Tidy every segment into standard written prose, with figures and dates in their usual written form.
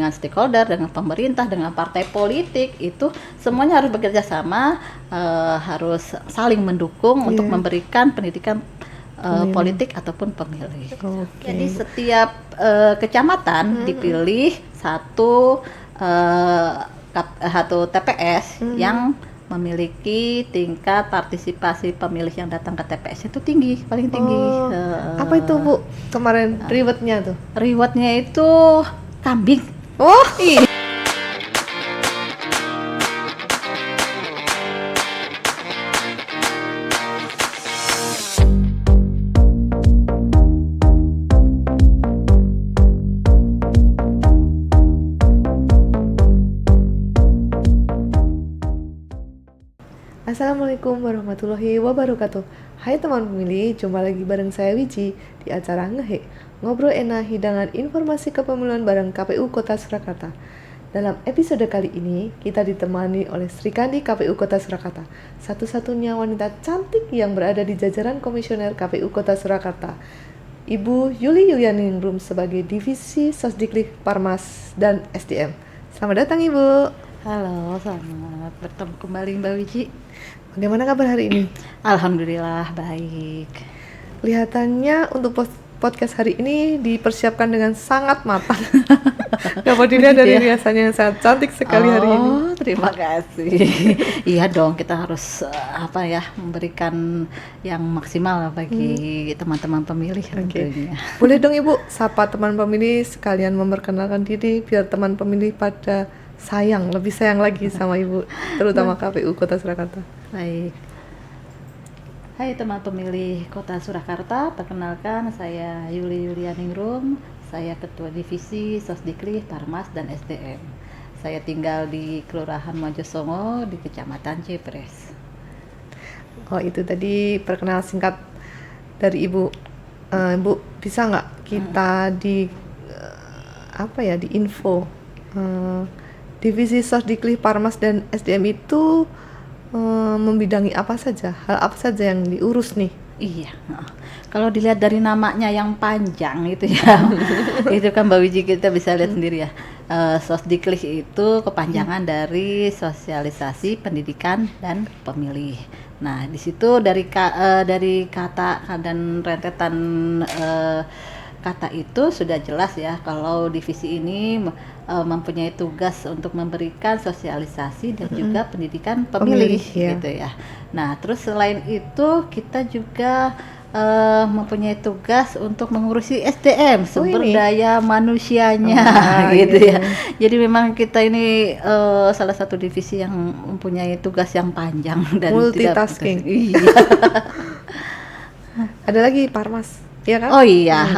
dengan stakeholder, dengan pemerintah, dengan partai politik, itu semuanya harus bekerja sama, harus saling mendukung untuk memberikan pendidikan politik ataupun pemilih. Jadi setiap kecamatan dipilih satu TPS yang memiliki tingkat partisipasi pemilih yang datang ke TPS itu tinggi, paling tinggi. Apa itu Bu kemarin rewardnya tuh? Rewardnya itu kambing. Oh iya. Assalamualaikum warahmatullahi wabarakatuh. Hai teman pemilih, jumpa lagi bareng saya Wiji di acara Ngehe, ngobrol enak hidangan informasi kepemiluan bareng KPU Kota Surakarta. Dalam episode kali ini, kita ditemani oleh Sri Kandi KPU Kota Surakarta, satu-satunya wanita cantik yang berada di jajaran komisioner KPU Kota Surakarta, Ibu Yuli Yulianingrum sebagai Divisi Sosdiklik Parmas dan SDM. Selamat datang Ibu. Halo, selamat bertemu kembali Mbak Wiji. Bagaimana kabar hari ini? Alhamdulillah baik. Kelihatannya untuk podcast hari ini dipersiapkan dengan sangat matang. Dapat dilihat dari riasannya yang sangat cantik sekali hari ini. Oh, terima kasih. Iya dong, kita harus memberikan yang maksimal bagi teman-teman pemilih tentunya. Boleh dong Ibu sapa teman pemilih sekalian memperkenalkan diri biar teman pemilih pada lebih sayang lagi sama Ibu, terutama KPU Kota Surakarta. Baik. Hai teman pemilih Kota Surakarta, perkenalkan saya Yuli Yulianingrum, saya Ketua Divisi Sosdiklik, Parmas, dan SDM. Saya tinggal di Kelurahan Mojosongo di Kecamatan Cepres. Oh itu tadi perkenalan singkat dari Ibu. Ibu bisa nggak kita di info Divisi Sosdiklik, Parmas, dan SDM itu membidangi apa saja, hal apa saja yang diurus nih? Iya, kalau dilihat dari namanya yang panjang itu ya, itu kan Mbak Wiji kita bisa lihat sendiri ya. Sosdiklik itu kepanjangan dari sosialisasi pendidikan dan pemilih. Nah, di situ dari kata dan rentetan kata itu sudah jelas ya kalau divisi ini mempunyai tugas untuk memberikan sosialisasi dan juga pendidikan pemilih gitu ya. Nah, terus selain itu kita juga mempunyai tugas untuk mengurusi SDM, sumber daya manusianya gitu ya. Jadi memang kita ini salah satu divisi yang mempunyai tugas yang panjang dan multitasking. Iya. Ada lagi Parmas. Ya kan? Oh iya,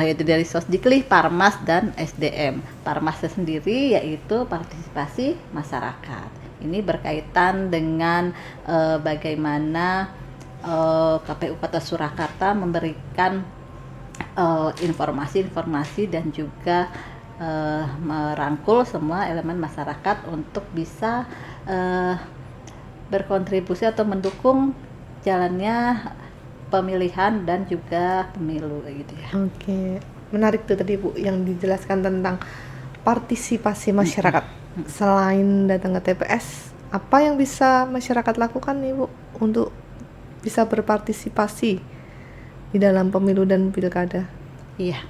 itu dari Sosdiklik, Parmas, dan SDM. Parmasnya sendiri yaitu partisipasi masyarakat. Ini berkaitan dengan bagaimana KPU Kota Surakarta memberikan informasi-informasi dan juga merangkul semua elemen masyarakat untuk bisa berkontribusi atau mendukung jalannya pemilihan dan juga pemilu gitu ya. Oke, menarik tuh tadi Bu yang dijelaskan tentang partisipasi masyarakat. Selain datang ke TPS, apa yang bisa masyarakat lakukan nih Bu untuk bisa berpartisipasi di dalam pemilu dan pilkada? Iya,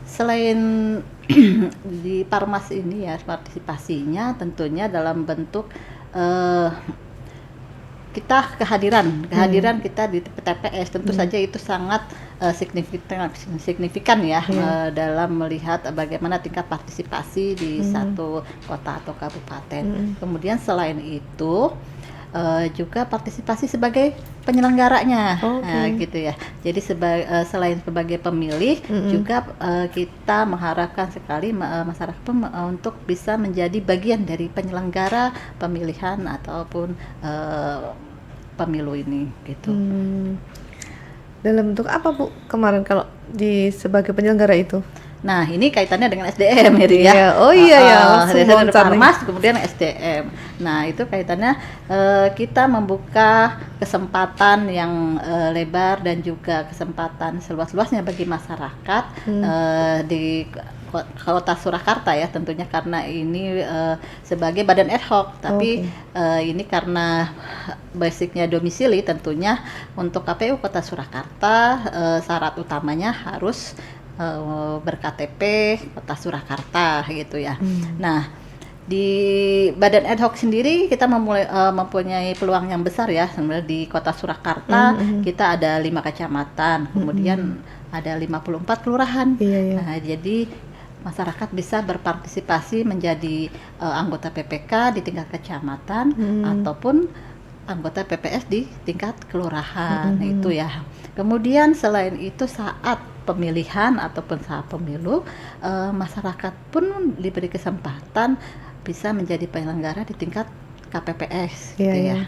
selain di Parmas ini ya partisipasinya tentunya dalam bentuk kita kehadiran kita di TPS tentu saja itu sangat signifikan ya dalam melihat bagaimana tingkat partisipasi di satu kota atau kabupaten. Kemudian selain itu juga partisipasi sebagai penyelenggaranya, gitu ya. Jadi selain sebagai pemilih juga kita mengharapkan sekali masyarakat untuk bisa menjadi bagian dari penyelenggara pemilihan ataupun pemilu ini gitu. Dalam bentuk apa Bu kemarin kalau sebagai penyelenggara itu? Nah, ini kaitannya dengan SDM ya. Oh iya ya, langsung Parmas kemudian SDM. Nah, itu kaitannya kita membuka kesempatan yang lebar dan juga kesempatan seluas-luasnya bagi masyarakat di Kota Surakarta ya tentunya, karena ini sebagai badan ad hoc, tapi ini karena basicnya domisili, tentunya untuk KPU Kota Surakarta syarat utamanya harus ber-KTP Kota Surakarta gitu ya. Nah, di badan ad hoc sendiri kita mempunyai peluang yang besar ya sebenarnya. Di Kota Surakarta kita ada 5 kecamatan, kemudian ada 54 kelurahan. Nah, jadi masyarakat bisa berpartisipasi menjadi anggota PPK di tingkat kecamatan ataupun anggota PPS di tingkat kelurahan. Itu ya. Kemudian selain itu saat pemilihan ataupun saat pemilu, masyarakat pun diberi kesempatan bisa menjadi penyelenggara di tingkat KPPS gitu ya.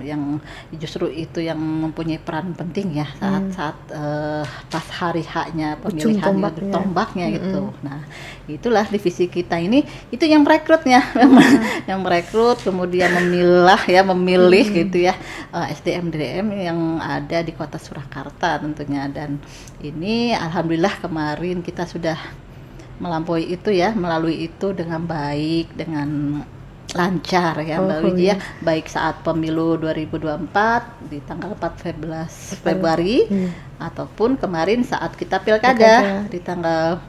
Yang justru itu yang mempunyai peran penting ya saat pas hari haknya pemilihan tombaknya gitu. Nah, itulah divisi kita ini, itu yang merekrutnya, yang merekrut kemudian memilih gitu ya SDM yang ada di Kota Surakarta tentunya. Dan ini alhamdulillah kemarin kita sudah melalui itu dengan baik, dengan lancar ya Mbak Wiji ya, baik saat pemilu 2024 di tanggal 14 Februari ataupun kemarin saat kita pilkada di tanggal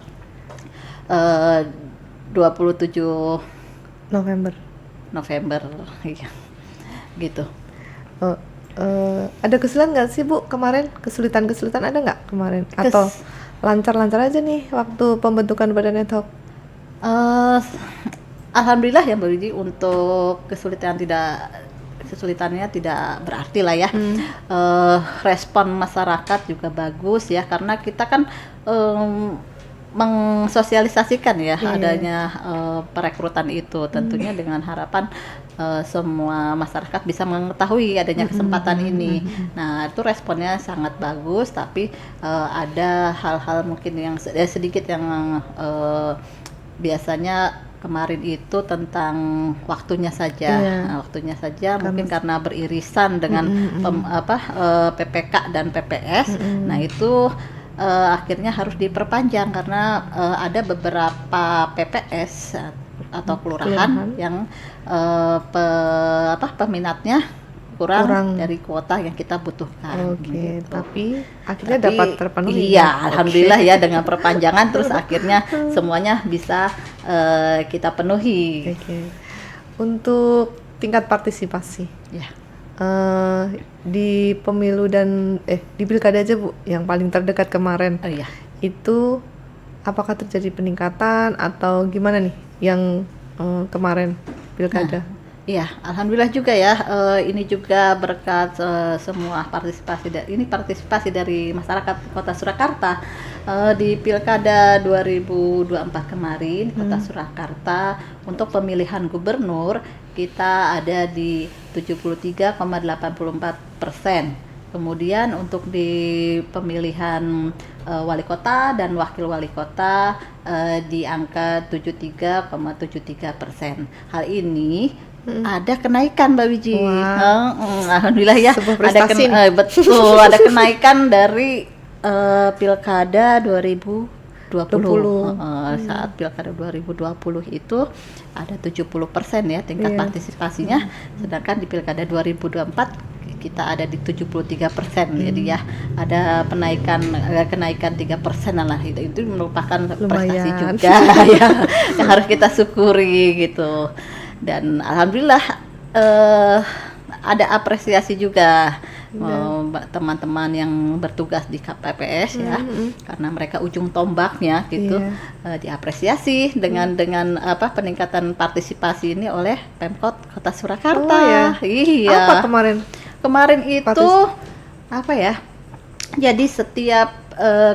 27 November ya, gitu. Ada kesulitan nggak sih Bu kemarin? Kesulitan ada nggak kemarin? Atau lancar-lancar aja nih waktu pembentukan badan ad hoc? Alhamdulillah ya Mbak Widi, untuk kesulitannya tidak berarti lah ya. Respon masyarakat juga bagus ya, karena kita kan mengsosialisasikan ya adanya perekrutan itu, tentunya dengan harapan semua masyarakat bisa mengetahui adanya kesempatan ini. Nah, itu responnya sangat bagus, tapi ada hal-hal mungkin yang sedikit yang biasanya kemarin itu tentang waktunya saja. Waktunya saja mungkin karena beririsan dengan PPK dan PPS. Nah, itu akhirnya harus diperpanjang karena ada beberapa PPS atau kelurahan yang peminatnya kurang dari kuota yang kita butuhkan. Gitu. Tapi akhirnya dapat terpenuhi. Iya, alhamdulillah ya, dengan perpanjangan terus akhirnya semuanya bisa kita penuhi. Untuk tingkat partisipasi. Di pemilu dan di pilkada aja Bu, yang paling terdekat kemarin. Itu apakah terjadi peningkatan atau gimana nih yang kemarin pilkada? Iya, alhamdulillah juga ya. Ini juga berkat semua partisipasi dari masyarakat Kota Surakarta. Di Pilkada 2024 kemarin Kota Surakarta untuk pemilihan gubernur kita ada di 73,84%. Kemudian untuk di pemilihan wali kota dan wakil wali kota di angka 73,73%. Hal ini ada kenaikan Mbak Wiji. Alhamdulillah ya. Betul, ada kenaikan dari Pilkada 2020. Saat Pilkada 2020 itu ada 70% ya tingkat partisipasinya, sedangkan di Pilkada 2024 kita ada di 73%. Jadi ya ada kenaikan 3% lah. Itu merupakan prestasi juga ya, yang harus kita syukuri gitu. Dan alhamdulillah ada apresiasi juga teman-teman yang bertugas di KPPS ya, karena mereka ujung tombaknya gitu. Diapresiasi dengan peningkatan partisipasi ini oleh Pemkot Kota Surakarta. Apa kemarin itu jadi setiap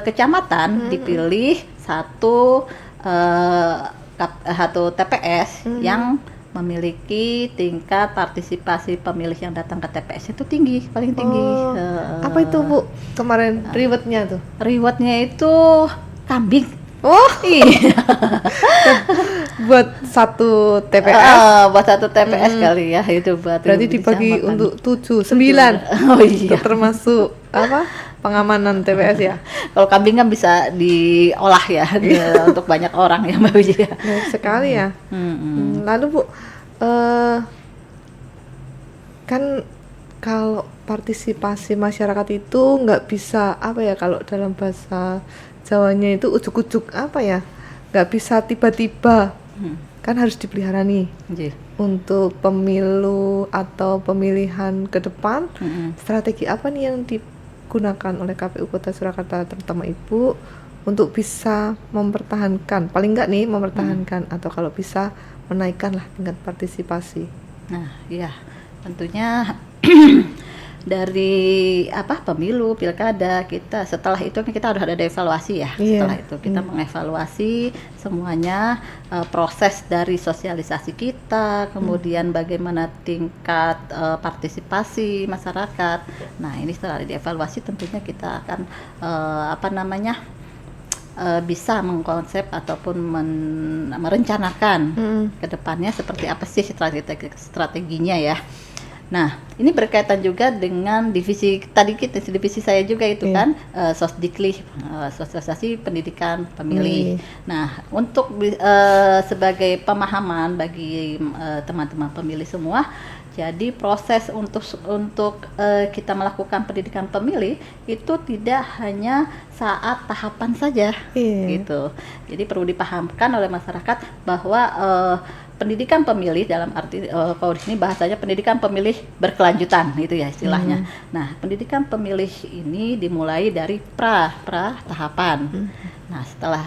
kecamatan dipilih satu TPS yang memiliki tingkat partisipasi pemilih yang datang ke TPS itu paling tinggi. Apa itu Bu kemarin rewardnya tuh? Rewardnya itu kambing. Iya. Buat satu TPS. Buat satu TPS kali ya, itu buat. Berarti dibagi untuk 9. Oh iya. Termasuk pengamanan TPS ya. Kalau kambing kan bisa diolah ya untuk banyak orang ya Mbak Wiji ya. Baik sekali ya. Lalu Bu, kan kalau partisipasi masyarakat itu nggak bisa apa ya, kalau dalam bahasa Jawanya itu ujuk-ujuk apa ya, nggak bisa tiba-tiba, kan harus dipelihara nih. Nggih. Untuk pemilu atau pemilihan ke depan, strategi apa nih yang digunakan oleh KPU Kota Surakarta, terutama Ibu, untuk bisa mempertahankan, paling nggak nih mempertahankan, atau kalau bisa menaikkan lah tingkat partisipasi. Nah, iya, tentunya dari pemilu, pilkada kita, setelah itu kan kita harus ada evaluasi ya. Setelah itu kita mengevaluasi semuanya, proses dari sosialisasi kita, kemudian bagaimana tingkat partisipasi masyarakat. Nah, ini setelah dievaluasi tentunya kita akan bisa mengkonsep ataupun merencanakan ke depannya seperti apa sih strateginya ya. Nah, ini berkaitan juga dengan divisi saya juga itu kan, Sosdikli, Sosialisasi Pendidikan Pemilih. Nah, untuk sebagai pemahaman bagi teman-teman pemilih semua, jadi proses untuk kita melakukan pendidikan pemilih itu tidak hanya saat tahapan saja, gitu. Jadi perlu dipahamkan oleh masyarakat bahwa pendidikan pemilih dalam arti kalau di sini bahasanya pendidikan pemilih berkelanjutan itu ya istilahnya. Nah, pendidikan pemilih ini dimulai dari pra tahapan. Nah, setelah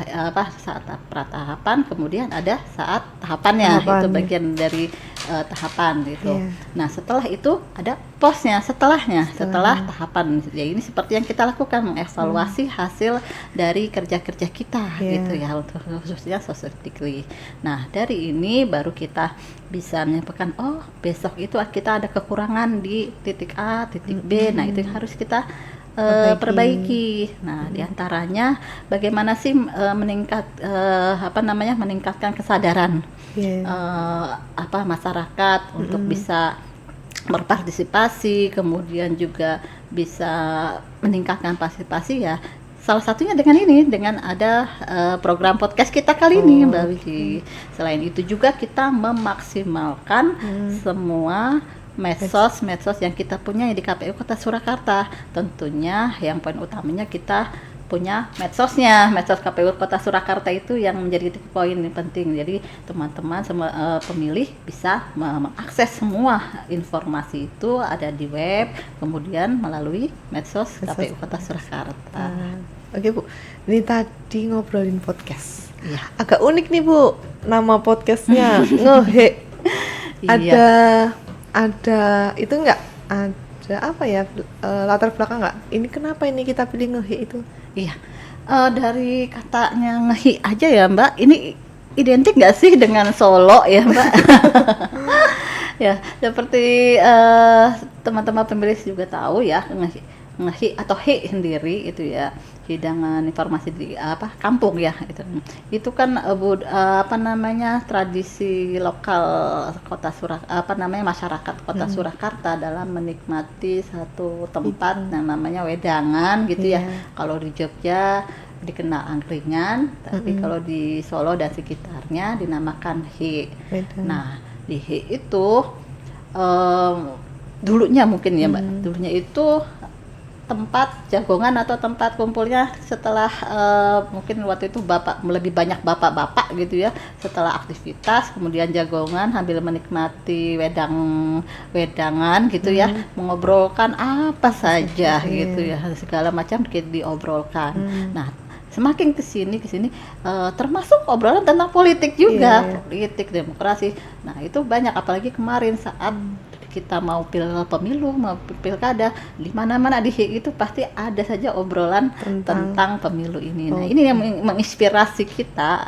saat pra tahapan kemudian ada saat tahapannya. Itu bagian dari tahapan gitu. Nah, setelah itu ada posnya, setelah tahapan. Ya, ini seperti yang kita lakukan, mengevaluasi hasil dari kerja-kerja kita gitu ya, untuk khususnya Sosdikli. Nah, dari ini baru kita bisa menyampaikan, oh besok itu kita ada kekurangan di titik A, titik B. Nah, itu yang harus kita perbaiki. Nah, diantaranya bagaimana sih meningkatkan kesadaran masyarakat untuk bisa berpartisipasi, kemudian juga bisa meningkatkan partisipasi ya. Salah satunya dengan ada program podcast kita kali ini Mbak Wiji. Selain itu juga kita memaksimalkan semua medsos yang kita punya di KPU Kota Surakarta. Tentunya yang poin utamanya kita punya medsos KPU Kota Surakarta itu yang menjadi poin penting. Jadi teman-teman semua pemilih bisa mengakses semua informasi itu ada di web, kemudian melalui medsos KPU Kota Surakarta. Oke Bu, ini tadi ngobrolin podcast. Agak unik nih Bu, nama podcastnya Ngehe. Ada itu enggak? Ada apa ya, latar belakang enggak? Ini kenapa ini kita pilih Ngehe itu? Iya, dari katanya Ngehi aja ya Mbak, ini identik nggak sih dengan Solo ya Mbak? Ya, seperti teman-teman pemilih juga tahu ya, Ngehi atau Hi sendiri itu ya, hidangan informasi di kampung ya, itu kan tradisi lokal Kota masyarakat Kota Surakarta dalam menikmati satu tempat yang namanya wedangan gitu ya. Kalau di Jogja dikenal angkringan, tapi kalau di Solo dan sekitarnya dinamakan Hi. Nah, di Hi itu dulunya mungkin ya Mbak, dulunya itu tempat jagongan atau tempat kumpulnya setelah mungkin waktu itu lebih banyak bapak-bapak gitu ya, setelah aktivitas kemudian jagongan sambil menikmati wedangan gitu ya, mengobrolkan apa saja gitu ya, segala macam diobrolkan. Nah, semakin kesini termasuk obrolan tentang politik juga, politik demokrasi. Nah, itu banyak, apalagi kemarin saat kita mau pemilu, mau pilkada, di mana-mana di itu pasti ada saja obrolan tentang pemilu ini. Nah, ini yang menginspirasi kita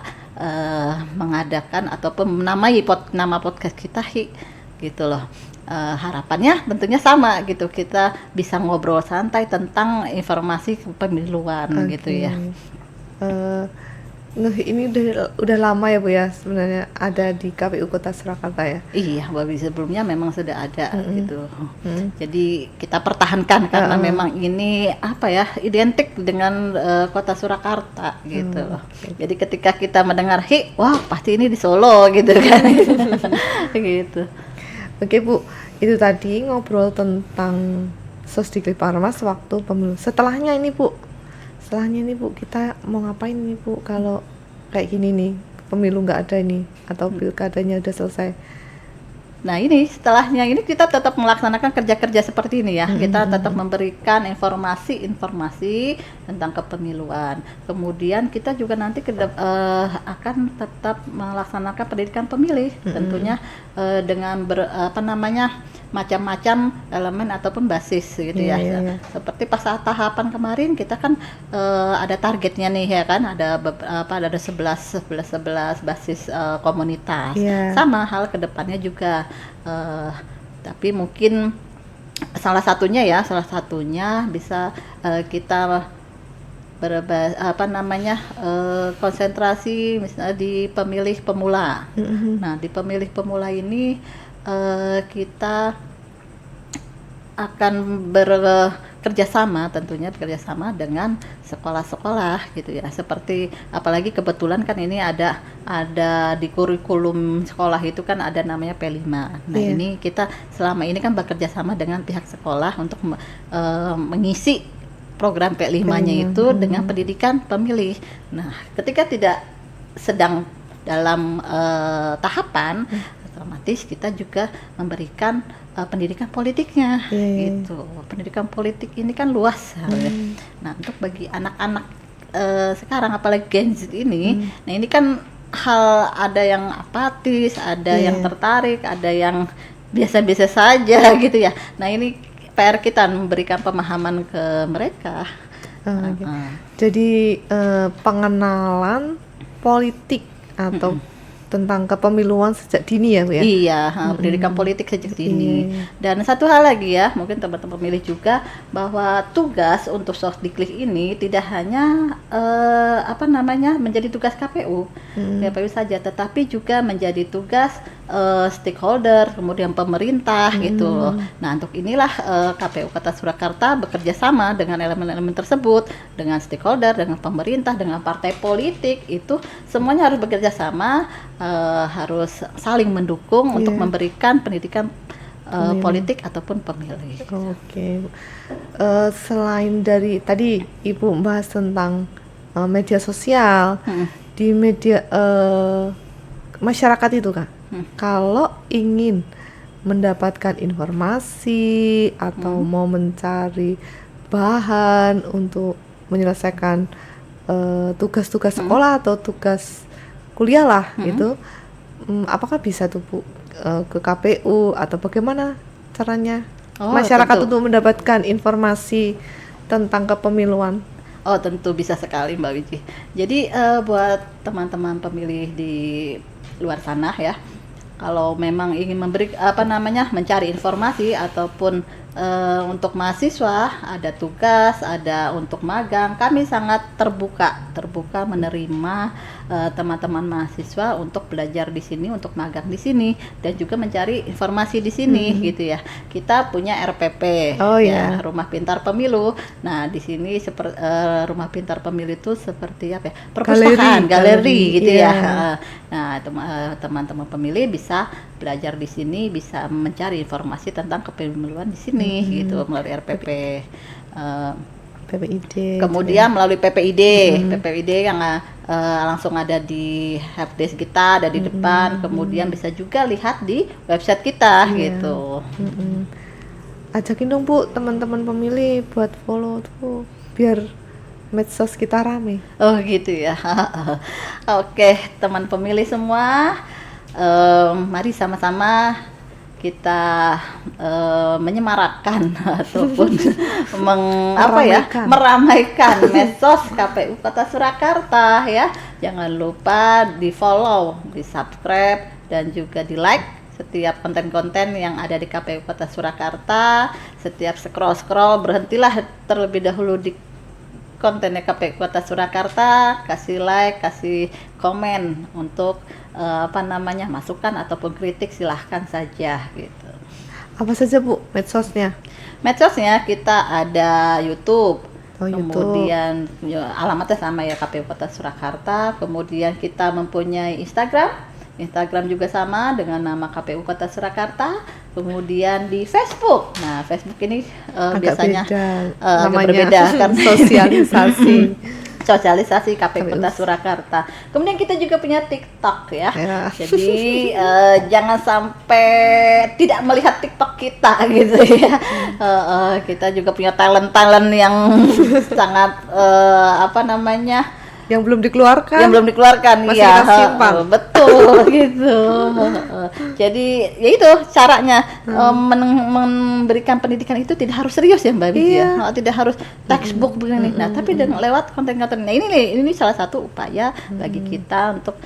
mengadakan ataupun nama podcast kita Hi gitu loh. Harapannya tentunya sama gitu, kita bisa ngobrol santai tentang informasi kepemiluan gitu ya. Nah, ini udah lama ya Bu ya sebenarnya ada di KPU Kota Surakarta ya. Iya, Babi sebelumnya memang sudah ada Mm-mm. gitu. Mm. Jadi kita pertahankan karena Heeh. memang ini apa ya, identik dengan Kota Surakarta gitu. Oke. Jadi ketika kita mendengar wah pasti ini di Solo gitu kan. Gitu. Oke Bu, itu tadi ngobrol tentang Sosdiklik Parmas waktu pemilu. Setelahnya ini Bu, kita mau ngapain nih Bu kalau kayak gini nih, pemilu nggak ada ini atau pilkadanya udah selesai. Nah ini setelahnya ini kita tetap melaksanakan kerja-kerja seperti ini ya. Kita tetap memberikan informasi-informasi tentang kepemiluan. Kemudian kita juga nanti akan tetap melaksanakan pendidikan pemilih, tentunya dengan macam-macam elemen ataupun basis gitu ya. Iya. Seperti pas saat tahapan kemarin kita kan ada targetnya nih ya kan, ada ada 11 basis komunitas. Iya. Sama hal kedepannya juga. Tapi mungkin salah satunya bisa kita konsentrasi misalnya di pemilih pemula. Nah di pemilih pemula ini kita akan tentunya bekerjasama dengan sekolah-sekolah gitu ya, seperti apalagi kebetulan kan ini ada di kurikulum sekolah itu kan ada namanya P5. Nah ini kita selama ini kan bekerja sama dengan pihak sekolah untuk mengisi program P5-nya itu dengan pendidikan pemilih. Nah ketika tidak sedang dalam tahapan, otomatis kita juga memberikan pendidikan politiknya gitu. Pendidikan politik ini kan luas. Nah untuk bagi anak-anak sekarang apalagi Gen Z ini, nah ini kan ada yang apatis, ada yang tertarik, ada yang biasa-biasa saja gitu ya. Nah ini PR kita memberikan pemahaman ke mereka. Jadi pengenalan politik atau tentang kepemiluan sejak dini ya Bu ya? Iya, pendidikan politik sejak dini. Dan satu hal lagi ya, mungkin teman-teman pemilih juga, bahwa tugas untuk Sosdiklik ini tidak hanya menjadi tugas KPU saja, tetapi juga menjadi tugas stakeholder, kemudian pemerintah gitu loh. Nah untuk inilah KPU Kota Surakarta bekerja sama dengan elemen-elemen tersebut, dengan stakeholder, dengan pemerintah, dengan partai politik, itu semuanya harus bekerja sama, harus saling mendukung untuk memberikan pendidikan politik ataupun pemilih. Oke. Selain dari tadi Ibu bahas tentang media sosial, di media masyarakat itu Kak, kalau ingin mendapatkan informasi atau mau mencari bahan untuk menyelesaikan tugas-tugas sekolah atau tugas kuliah lah gitu, apakah bisa tuh Bu ke KPU atau bagaimana caranya masyarakat tentu. untuk mendapatkan informasi tentang kepemiluan? Oh tentu bisa sekali Mbak Wiji. Jadi buat teman-teman pemilih di luar sana ya, kalau memang ingin mencari informasi ataupun untuk mahasiswa ada tugas, ada untuk magang, kami sangat terbuka menerima teman-teman mahasiswa untuk belajar di sini, untuk magang di sini, dan juga mencari informasi di sini gitu ya. Kita punya RPP, Rumah Pintar Pemilu. Nah di sini Rumah Pintar Pemilu itu seperti apa ya? Perpustakaan, galeri gitu ya. Nah teman-teman pemilih bisa belajar di sini, bisa mencari informasi tentang kepemiluan di sini gitu melalui RPP. PPID. Kemudian melalui PPID yang langsung ada di helpdesk kita, ada di depan. Kemudian bisa juga lihat di website kita gitu. Ajakin dong Bu teman-teman pemilih buat follow tuh biar medsos kita rame. Oh gitu ya. Oke, teman pemilih semua, mari sama-sama kita menyemarakkan ataupun meramaikan medsos KPU Kota Surakarta ya. Jangan lupa di-follow, di-subscribe, dan juga di-like setiap konten-konten yang ada di KPU Kota Surakarta. Setiap scroll-scroll berhentilah terlebih dahulu di kontennya KPU Kota Surakarta, kasih like, kasih komen untuk masukan ataupun kritik, silahkan saja gitu. Apa saja Bu medsosnya? Medsosnya kita ada YouTube, YouTube. kemudian alamatnya sama ya, KPU Kota Surakarta. Kemudian kita mempunyai Instagram juga sama dengan nama KPU Kota Surakarta. Kemudian di Facebook, nah Facebook ini biasanya agak berbeda karena sosialisasi KPU Kota Surakarta. Kemudian kita juga punya TikTok ya. Jadi jangan sampai tidak melihat TikTok kita gitu ya. Kita juga punya talent yang sangat yang belum dikeluarkan masih ya, kita simpan. Betul gitu. Jadi ya itu caranya memberikan pendidikan itu tidak harus serius ya Mbak Wiji ya, tidak harus textbook begini. Nah tapi dengan lewat konten-konten, nah ini salah satu upaya bagi kita untuk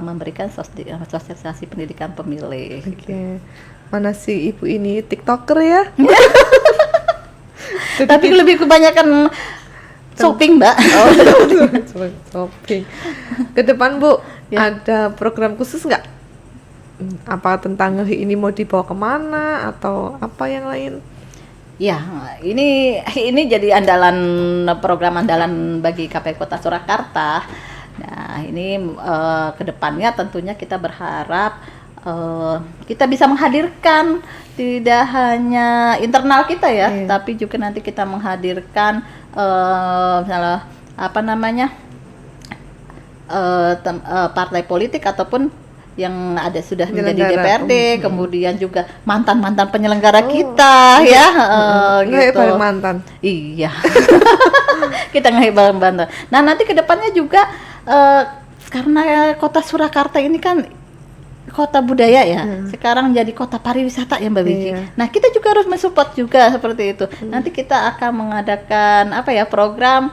memberikan sosialisasi pendidikan pemilih. Oke. Mana si ibu ini TikToker ya? Tapi lebih kebanyakan shopping Mbak. Shopping. Ke depan Bu, ada program khusus nggak? Apa tentang ini mau dibawa kemana atau apa yang lain? Ya, ini jadi program andalan bagi KPU Kota Surakarta. Nah, ini kedepannya tentunya kita berharap kita bisa menghadirkan tidak hanya internal kita ya, tapi juga nanti kita menghadirkan misalnya partai politik ataupun yang ada sudah menjadi DPRD, kemudian juga mantan penyelenggara kita ya, gitu. Mantan. Iya. Kita nggak bareng-bareng. Nah nanti kedepannya juga karena Kota Surakarta ini kan kota budaya ya, sekarang jadi kota pariwisata ya Mbak Wiji. Nah kita juga harus mensupport juga seperti itu. Nanti kita akan mengadakan program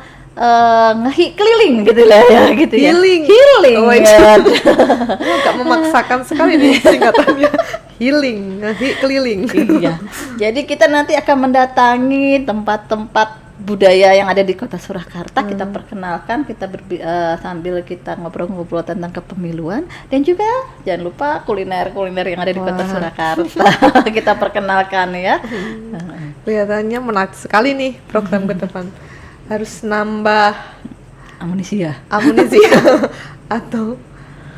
keliling gitu lah ya, gitu ya. Healing. Oh ya. Agak memaksakan sekali nih singkatannya. Healing, keliling. Iya. Jadi kita nanti akan mendatangi tempat-tempat budaya yang ada di Kota Surakarta, kita perkenalkan, kita sambil kita ngobrol-ngobrol tentang kepemiluan, dan juga jangan lupa kuliner yang ada di Kota Surakarta kita perkenalkan ya. Kelihatannya menarik sekali nih program ke depan. Harus nambah amunisi atau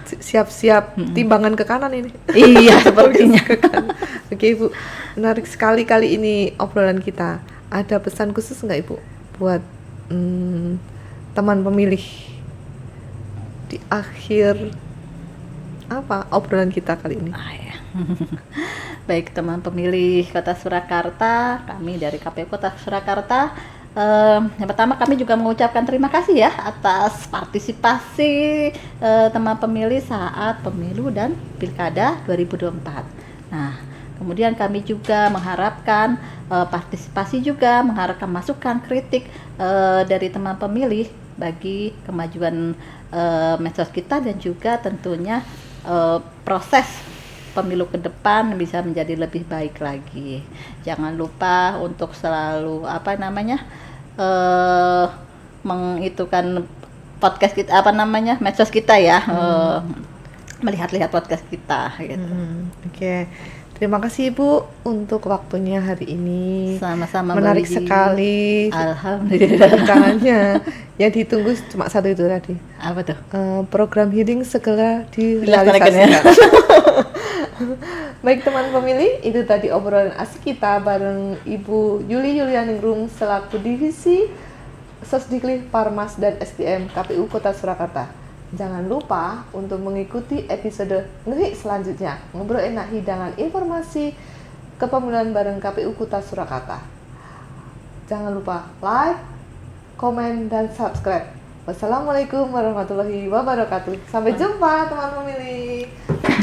siap-siap timbangan ke kanan ini. Iya, sepertinya. Oke Bu, menarik sekali kali ini obrolan kita. Ada pesan khusus nggak Ibu buat teman pemilih di akhir obrolan kita kali ini? Baik teman pemilih Kota Surakarta, kami dari KPU Kota Surakarta, yang pertama kami juga mengucapkan terima kasih ya atas partisipasi teman pemilih saat pemilu dan pilkada 2024. Nah, kemudian kami juga mengharapkan partisipasi juga, mengharapkan masukan kritik dari teman pemilih bagi kemajuan medsos kita, dan juga tentunya proses pemilu ke depan bisa menjadi lebih baik lagi. Jangan lupa untuk selalu mengitukan podcast kita, medsos kita ya, melihat-lihat podcast kita gitu. Oke. Terima kasih Ibu untuk waktunya hari ini. Sama-sama. Menarik sekali. Alhamdulillah. Perbincangannya. Yang ditunggu cuma satu itu tadi. Apa tuh? Program healing segera direalisasikan. Baik teman pemilih, itu tadi obrolan asik kita bareng Ibu Yuli Yulianingrum selaku Divisi Sosdiklik Parmas dan SDM KPU Kota Surakarta. Jangan lupa untuk mengikuti episode Ngehik selanjutnya, ngobrol enak hidangan informasi kepemiluan bareng KPU Kota Surakarta. Jangan lupa like, komen, dan subscribe. Wassalamualaikum warahmatullahi wabarakatuh. Sampai jumpa teman pemilih.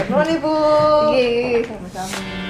Teman Ibu. Sama-sama.